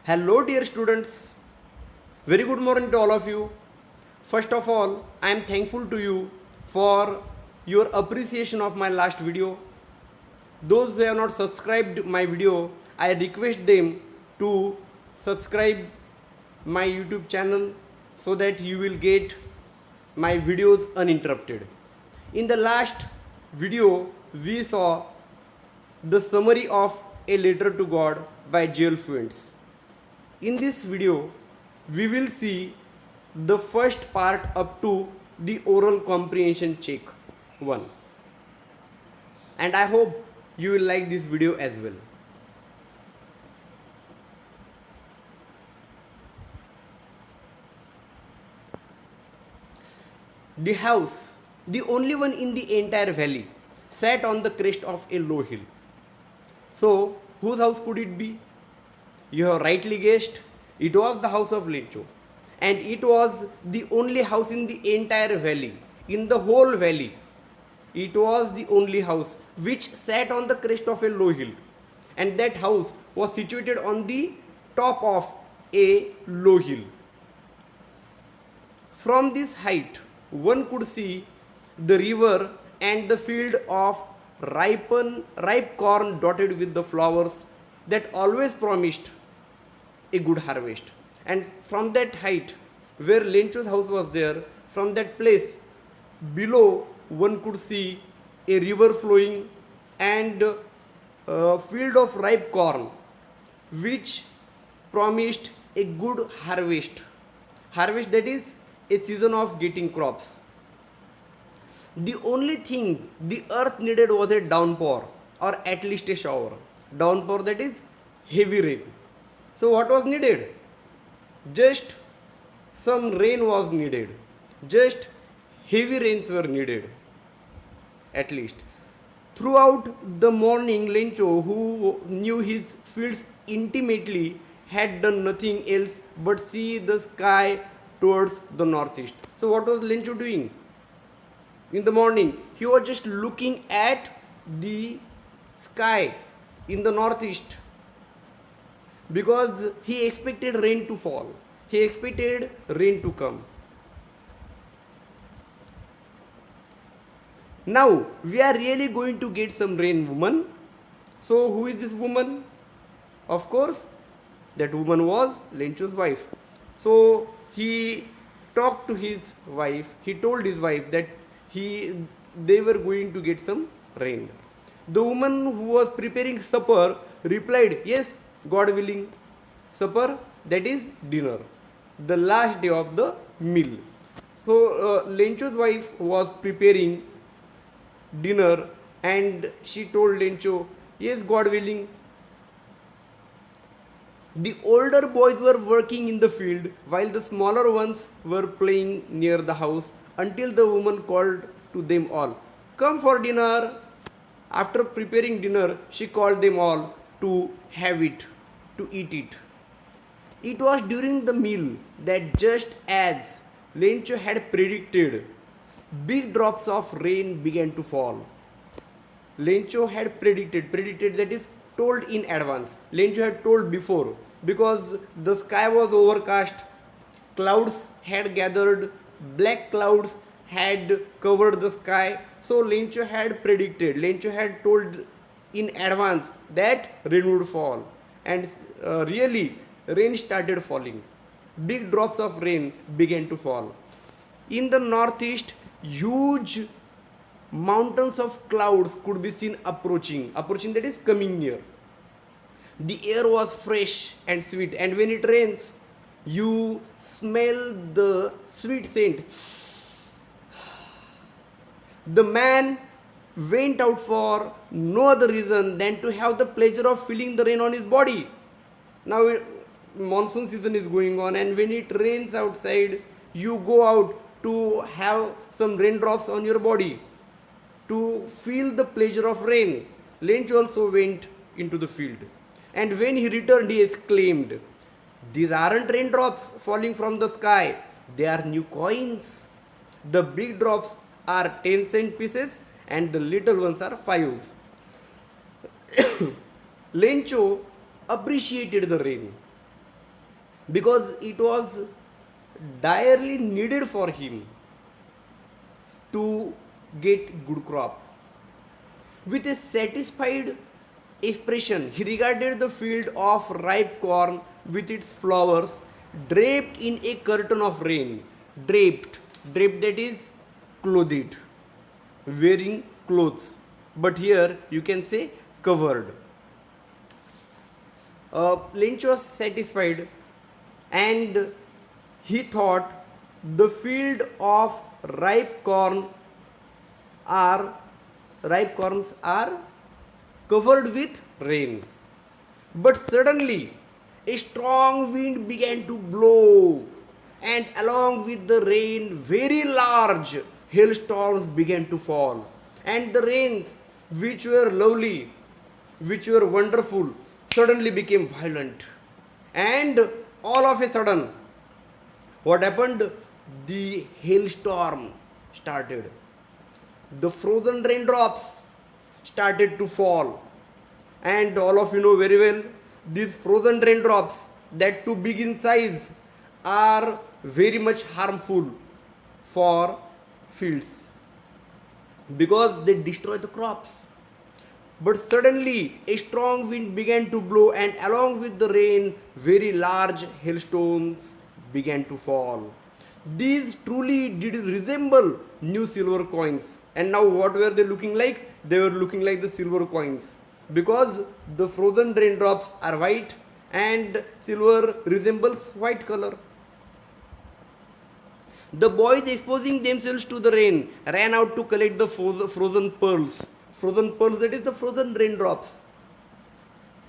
Hello, dear students. Very good morning to all of you. First of all, I am thankful to you for your appreciation of my last video. Those who have not subscribed my video, I request them to subscribe my YouTube channel so that you will get my videos uninterrupted. In the last video, we saw the summary of A Letter to God by J.L. Fuentes. In this video, we will see the first part up to the oral comprehension check 1. And I hope you will like this video as well. The house, the only one in the entire valley, sat on the crest of a low hill. So, whose house could it be? You have rightly guessed, it was the house of Lencho. And it was the only house in the entire valley, in the whole valley. It was the only house which sat on the crest of a low hill. And that house was situated on the top of a low hill. From this height, one could see the river and the field of ripe corn dotted with the flowers that always promised a good harvest. And from that height, where Lencho's house was there, from that place below, one could see a river flowing and a field of ripe corn, which promised a good harvest. Harvest, that is a season of getting crops. The only thing the earth needed was a downpour, or at least a shower. Downpour, that is heavy rain. So what was needed? Just some rain was needed. Just heavy rains were needed. At least. Throughout the morning, Lencho, who knew his fields intimately, had done nothing else but see the sky towards the northeast. So what was Lencho doing? In the morning, he was just looking at the sky in the northeast, because he expected rain to fall. He expected rain to come. Now, we are really going to get some rain, woman. So, who is this woman? Of course, that woman was Lencho's wife. So, he talked to his wife. He told his wife that they were going to get some rain. The woman who was preparing supper replied, "Yes, God willing." Supper, that is dinner, the last day of the meal. So Lencho's wife was preparing dinner and she told Lencho, "Yes, God willing." The older boys were working in the field while the smaller ones were playing near the house, until the woman called to them all, "Come for dinner." After preparing dinner, she called them all to have it, to eat it. It was during the meal that, just as Lencho had predicted, big drops of rain began to fall. Lencho had predicted, that is told in advance. Lencho had told before, because the sky was overcast, clouds had gathered, black clouds had covered the sky. So Lencho had predicted, Lencho had told in advance that rain would fall. And really, rain started falling. Big drops of rain began to fall. In the northeast, huge mountains of clouds could be seen approaching, that is coming near. The air was fresh and sweet, and when it rains, you smell the sweet scent. The man went out for no other reason than to have the pleasure of feeling the rain on his body. Now, monsoon season is going on, and when it rains outside, you go out to have some raindrops on your body, to feel the pleasure of rain. Lencho also went into the field, and when he returned, he exclaimed, "These aren't raindrops falling from the sky, they are new coins. The big drops are 10-cent pieces and the little ones are 5s." Lencho appreciated the rain. because it was direly needed for him to get good crop. With a satisfied expression, he regarded the field of ripe corn with its flowers draped in a curtain of rain. Draped that is clothed, wearing clothes. But here you can say covered. Lynch was satisfied and he thought the field of ripe corn are ripe corns are covered with rain. But suddenly a strong wind began to blow, and along with the rain, very large hailstorms began to fall. And the rains, which were lovely, which were wonderful, suddenly became violent. And all of a sudden, what happened? The hailstorm started. The frozen raindrops started to fall. And all of you know very well, these frozen raindrops, that too big in size, are very much harmful for fields because they destroy the crops. But suddenly a strong wind began to blow, and along with the rain, very large hailstones began to fall. These truly did resemble new silver coins. And now, what were they looking like? They were looking like the silver coins because the frozen raindrops are white and silver resembles white color. The boys, exposing themselves to the rain, ran out to collect the frozen pearls. Frozen pearls, that is the frozen raindrops.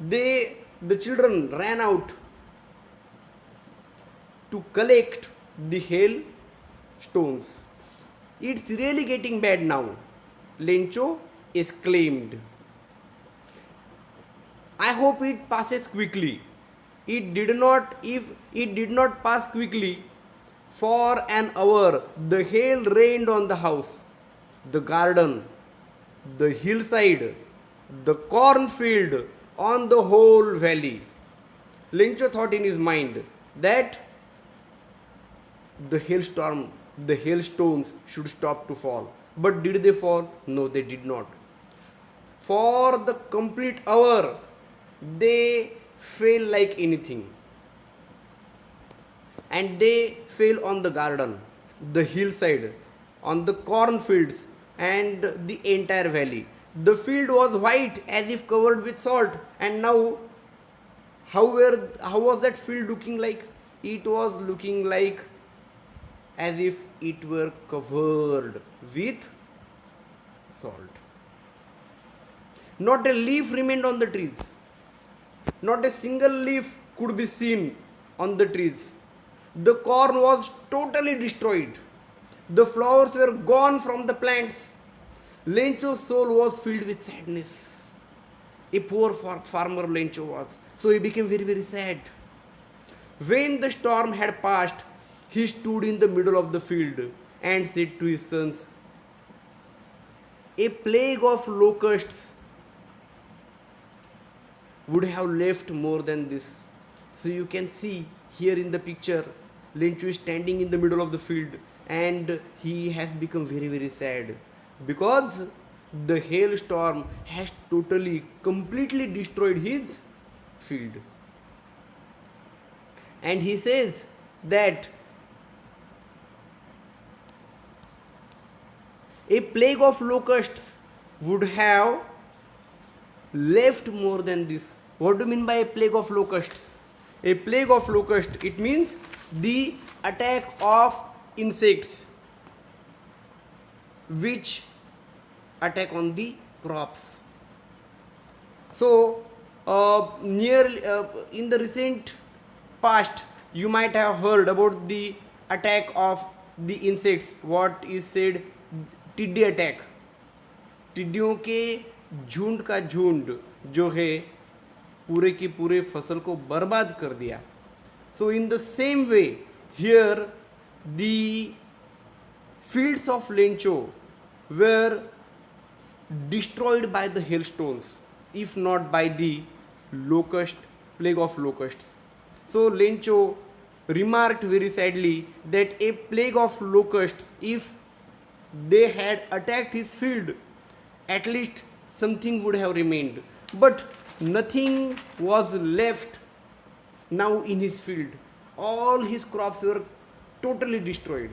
The children ran out to collect the hail stones. It's really getting bad now, Lencho exclaimed. I hope it passes quickly. If it did not pass quickly, for an hour the hail rained on the house, the garden, the hillside, the cornfield, on the whole valley. Lencho thought in his mind that the hailstorm, the hailstones should stop to fall. But did they fall? No, they did not. For the complete hour, they fell like anything. And they fell on the garden, the hillside, on the cornfields, and the entire valley. The field was white as if covered with salt. And now, how was that field looking like? It was looking like as if it were covered with salt. Not a leaf remained on the trees. Not a single leaf could be seen on the trees. The corn was totally destroyed. The flowers were gone from the plants. Lencho's soul was filled with sadness. A poor farmer Lencho was. So he became very, very sad. When the storm had passed, he stood in the middle of the field and said to his sons, a plague of locusts would have left more than this. So you can see here in the picture, Lencho is standing in the middle of the field and he has become very, very sad because the hailstorm has totally, completely destroyed his field. And he says that a plague of locusts would have left more than this. What do you mean by a plague of locusts? A plague of locusts, it means the attack of insects which attack on the crops. So, in the recent past, you might have heard about the attack of the insects. What is said, टिड्डी attack. टिड्डियों के झुंड का झुंड जो है पूरे की पूरे फसल को बर्बाद कर दिया. So in the same way here the fields of Lencho were destroyed by the hailstones, if not by the plague of locusts. So Lencho remarked very sadly that a plague of locusts, if they had attacked his field, at least something would have remained. But nothing was left now in his field. All his crops were totally destroyed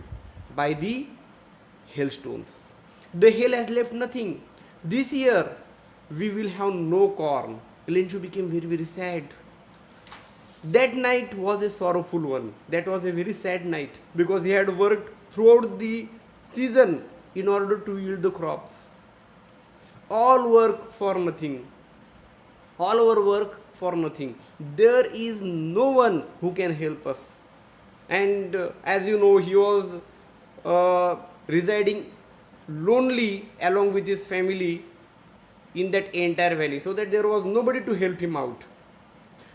by the hailstones. The hail has left nothing. This year we will have no corn. Lenchu became very, very sad. That night was a sorrowful one. That was a very sad night because he had worked throughout the season in order to yield the crops. All work for nothing. All our work for nothing. There is no one who can help us. And as you know, he was residing lonely along with his family in that entire valley, so that there was nobody to help him out.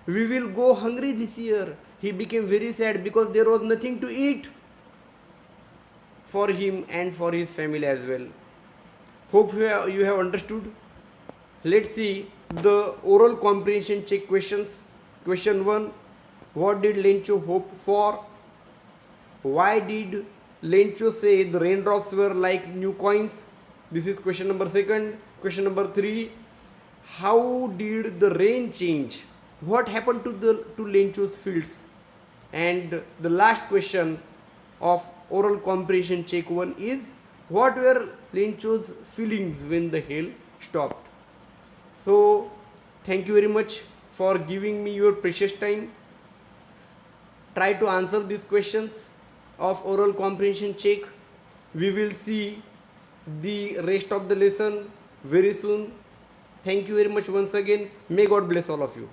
We will go hungry this year. He became very sad because there was nothing to eat for him and for his family as well. Hope you have understood. Let's see the oral comprehension check questions. Question 1. What did Lencho hope for? Why did Lencho say the raindrops were like new coins? This is question number 2. Question number 3. How did the rain change? What happened to Lencho's fields? And the last question of oral comprehension check 1 is, what were Lencho's feelings when the hail stopped? So thank you very much for giving me your precious time. Try to answer these questions of oral comprehension check. We will see the rest of the lesson very soon. Thank you very much once again. May God bless all of you.